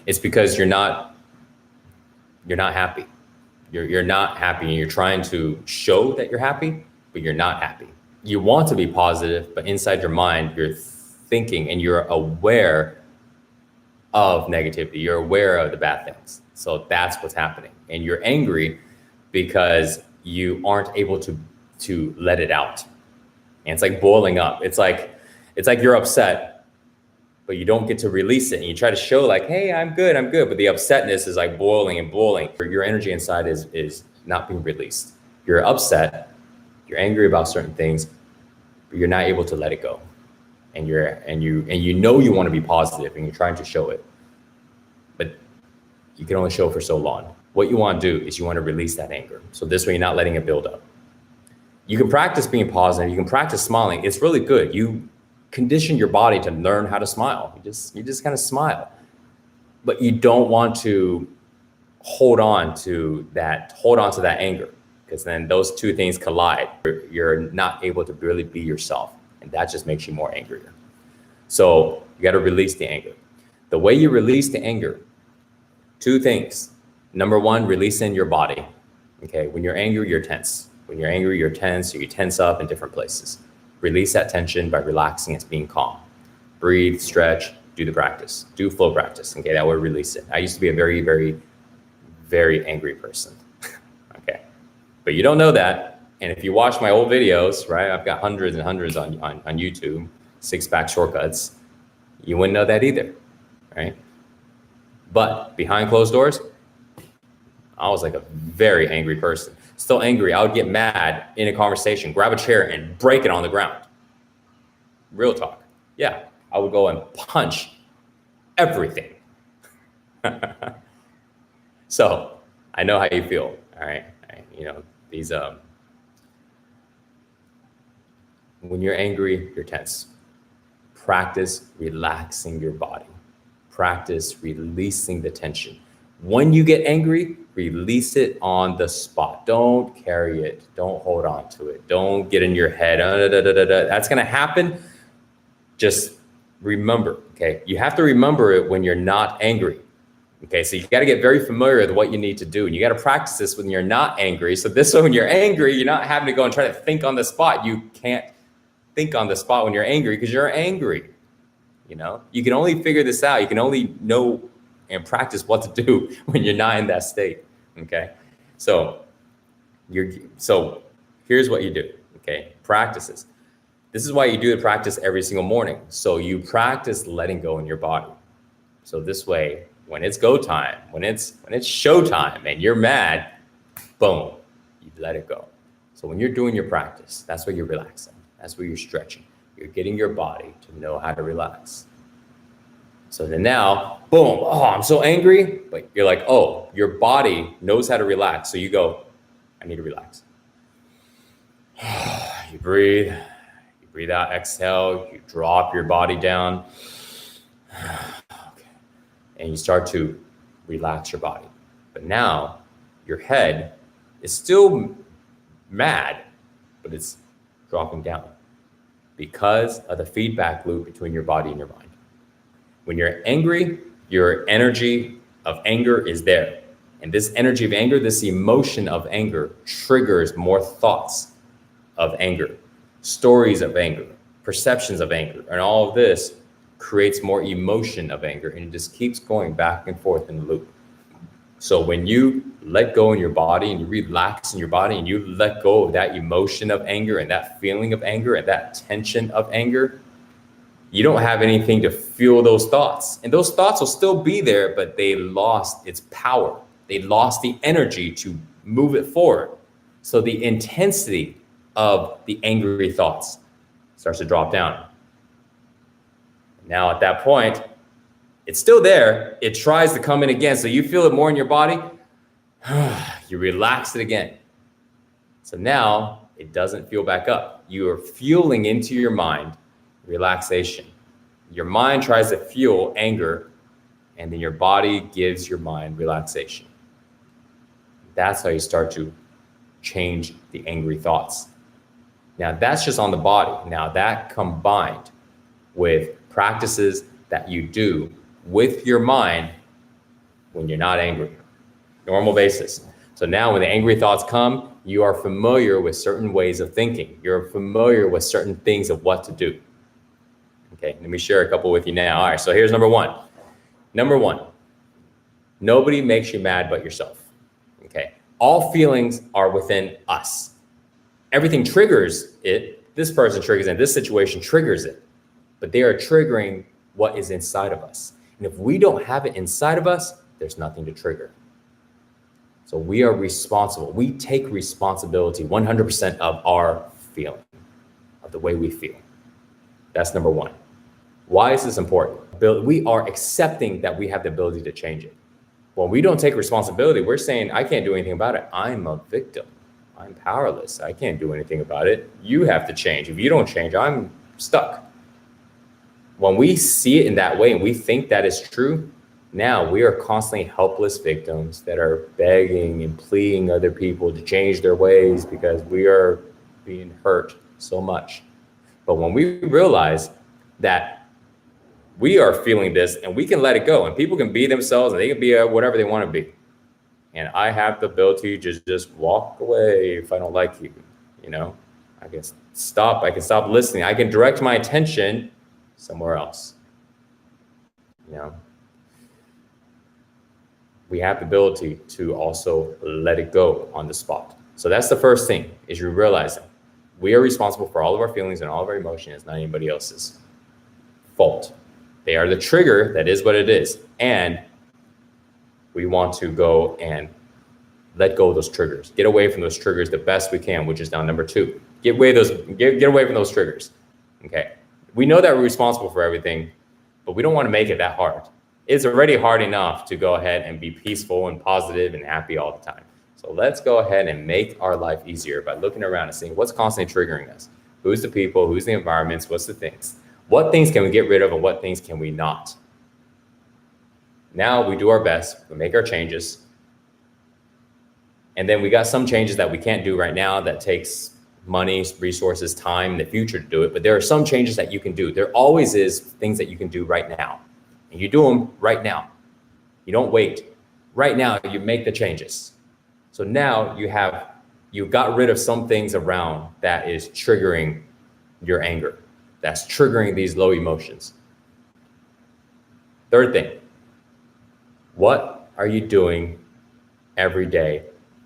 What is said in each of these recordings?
It's because you're not happy. You're not happy, and you're trying to show that you're happy, but you're not happy. You want to be positive, but inside your mind, you're thinking and you're aware of negativity. You're aware of the bad things. So that's what's happening. And you're angry because you aren't able to let it out. And it's like boiling up. It's like you're upset, but you don't get to release it. And you try to show like, hey, I'm good. But the upsetness is like boiling and boiling. Your energy inside is not being released. You're upset, you're angry about certain things, but you're not able to let it go. And you know you want to be positive and you're trying to show it, but you can only show it for so long. What you want to do is you want to release that anger. So this way you're not letting it build up. You can practice being positive. You can practice smiling. It's really good. You condition your body to learn how to smile. You just kind of smile, but you don't want to hold on to that anger, because then those two things collide. You're not able to really be yourself. And that just makes you more angrier. So you got to release the anger. The way you release the anger, two things. Number one, release in your body. Okay, when you're angry, you're tense. When you're angry, you're tense, or you tense up in different places. Release that tension by relaxing and being calm. Breathe, stretch, do the practice. Do flow practice. Okay, that will release it. I used to be a very, very, very angry person. Okay, but you don't know that. And if you watch my old videos, right, I've got hundreds and hundreds on YouTube, 6-pack shortcuts, you wouldn't know that either, right? But behind closed doors, I was like a very angry person. Still angry. I would get mad in a conversation, grab a chair and break it on the ground. Real talk. Yeah, I would go and punch everything. So I know how you feel, all right? These when you're angry, you're tense. Practice relaxing your body. Practice releasing the tension. When you get angry, release it on the spot. Don't carry it. Don't hold on to it. Don't get in your head. That's going to happen. Just remember, okay? You have to remember it when you're not angry. Okay, so you got to get very familiar with what you need to do. And you got to practice this when you're not angry. So this way, when you're angry, you're not having to go and try to think on the spot. You can't think on the spot when you're angry because you're angry. You can only figure this out. You can only know and practice what to do when you're not in that state. Okay, so here's what you do. Okay, practices. This is why you do the practice every single morning. So you practice letting go in your body. So this way, when it's go time, when it's show time, and you're mad, boom, you let it go. So when you're doing your practice, that's where you're relaxing. That's where you're stretching. You're getting your body to know how to relax. So then now, boom, oh, I'm so angry. But you're like, oh, your body knows how to relax. So you go, I need to relax. You breathe out, exhale, you drop your body down. Okay. And you start to relax your body. But now your head is still mad, but it's dropping down because of the feedback loop between your body and your mind. When you're angry, your energy of anger is there. And this energy of anger, this emotion of anger, triggers more thoughts of anger, stories of anger, perceptions of anger. And all of this creates more emotion of anger. And it just keeps going back and forth in the loop. So when you let go in your body and you relax in your body and you let go of that emotion of anger and that feeling of anger and that tension of anger, you don't have anything to fuel those thoughts. And those thoughts will still be there, but they lost its power. They lost the energy to move it forward. So the intensity of the angry thoughts starts to drop down. Now at that point, it's still there. It tries to come in again. So you feel it more in your body. You relax it again. So now it doesn't fuel back up. You are fueling into your mind relaxation. Your mind tries to fuel anger, and then your body gives your mind relaxation. That's how you start to change the angry thoughts. Now that's just on the body. Now that combined with practices that you do with your mind when you're not angry. Normal basis. So now when the angry thoughts come, you are familiar with certain ways of thinking. You're familiar with certain things of what to do. Okay, let me share a couple with you now. All right, so here's number one. Number one, nobody makes you mad but yourself. Okay, all feelings are within us. Everything triggers it. This person triggers it. This situation triggers it. But they are triggering what is inside of us. And if we don't have it inside of us, there's nothing to trigger. So we are responsible. We take responsibility 100% of our feeling, of the way we feel. That's number one. Why is this important? We are accepting that we have the ability to change it. When we don't take responsibility, we're saying, I can't do anything about it. I'm a victim. I'm powerless. I can't do anything about it. You have to change. If you don't change, I'm stuck. When we see it in that way and we think that is true, now we are constantly helpless victims that are begging and pleading other people to change their ways because we are being hurt so much. But when we realize that we are feeling this and we can let it go and people can be themselves and they can be whatever they want to be. And I have the ability to just walk away if I don't like you, you know, I can stop listening. I can direct my attention somewhere else, you know. We have the ability to also let it go on the spot. So that's the first thing, is you realizing we are responsible for all of our feelings and all of our emotions. It's not anybody else's fault. They are the trigger. That is what it is. And we want to go and let go of those triggers. Get away from those triggers the best we can, which is now number two. Get away from those triggers. Okay. We know that we're responsible for everything, but we don't want to make it that hard. It's already hard enough to go ahead and be peaceful and positive and happy all the time. So let's go ahead and make our life easier by looking around and seeing what's constantly triggering us. Who's the people? Who's the environments? What's the things? What things can we get rid of and what things can we not? Now we do our best. We make our changes. And then we got some changes that we can't do right now that takes money, resources, time in the future to do it. But there are some changes that you can do. There always is things that you can do right now. And you do them right now. You don't wait. Right now, you make the changes. So now you got rid of some things around that is triggering your anger. That's triggering these low emotions. Third thing, what are you doing every day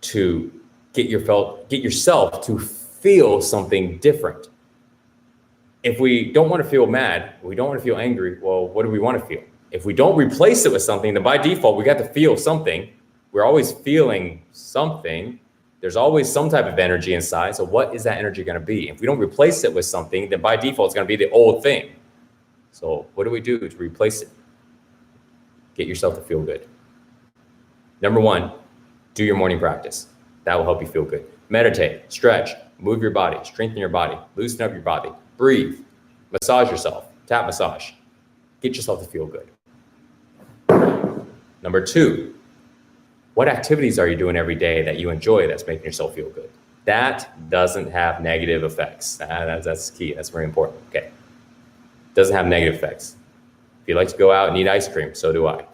to get yourself to feel something different? If we don't want to feel mad, we don't want to feel angry, well, what do we want to feel? If we don't replace it with something, then by default, we got to feel something. We're always feeling something. There's always some type of energy inside. So what is that energy going to be? If we don't replace it with something, then by default, it's going to be the old thing. So what do we do to replace it? Get yourself to feel good. Number one, do your morning practice. That will help you feel good. Meditate, stretch, move your body, strengthen your body, loosen up your body, breathe, massage yourself, tap massage. Get yourself to feel good. Number two, what activities are you doing every day that you enjoy that's making yourself feel good? That doesn't have negative effects. That's key. That's very important. Okay. Doesn't have negative effects. If you like to go out and eat ice cream, so do I.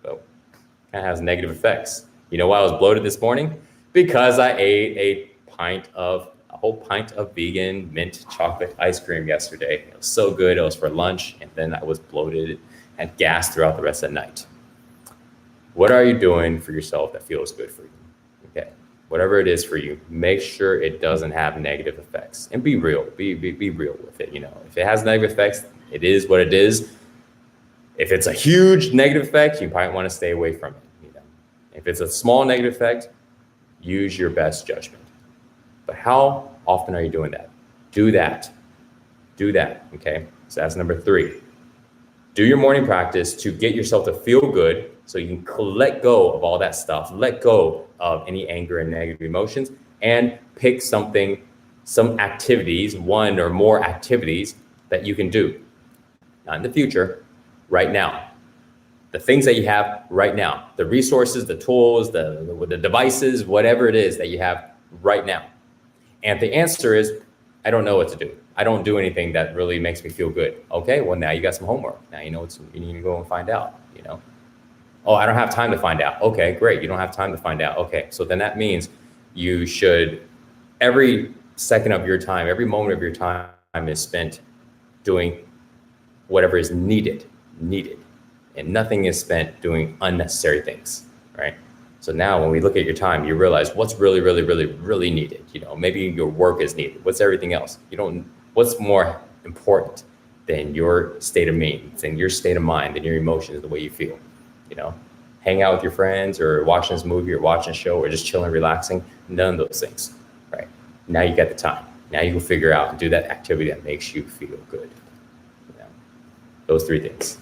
So it kind of has negative effects. You know why I was bloated this morning? Because I ate a whole pint of vegan mint chocolate ice cream yesterday. It was so good. It was for lunch. And then I was bloated and gas throughout the rest of the night. What are you doing for yourself that feels good for you? Okay. Whatever it is for you, make sure it doesn't have negative effects, and be real. Be real with it. You know, if it has negative effects, it is what it is. If it's a huge negative effect, you might want to stay away from it. You know, if it's a small negative effect, use your best judgment. But how often are you doing that? Do that. Okay. So that's number three. Do your morning practice to get yourself to feel good, so you can let go of all that stuff, let go of any anger and negative emotions, and pick some activities, one or more activities that you can do. Not in the future, right now. The things that you have right now, the resources, the tools, the devices, whatever it is that you have right now. And if the answer is, I don't know what to do. I don't do anything that really makes me feel good. Okay, well, now you got some homework. Now you know what you need to go and find out, you know. Oh, I don't have time to find out. Okay, great. You don't have time to find out. Okay, so then that means you should, every second of your time, every moment of your time is spent doing whatever is needed. And nothing is spent doing unnecessary things, right? So now when we look at your time, you realize what's really, really, really, really needed. You know, maybe your work is needed. What's everything else? What's more important than your state of being, than your state of mind, than your emotions, the way you feel? You know, hang out with your friends or watching this movie or watching a show or just chilling, relaxing, none of those things, right? Now you got the time. Now you can figure out and do that activity that makes you feel good. You know, those three things.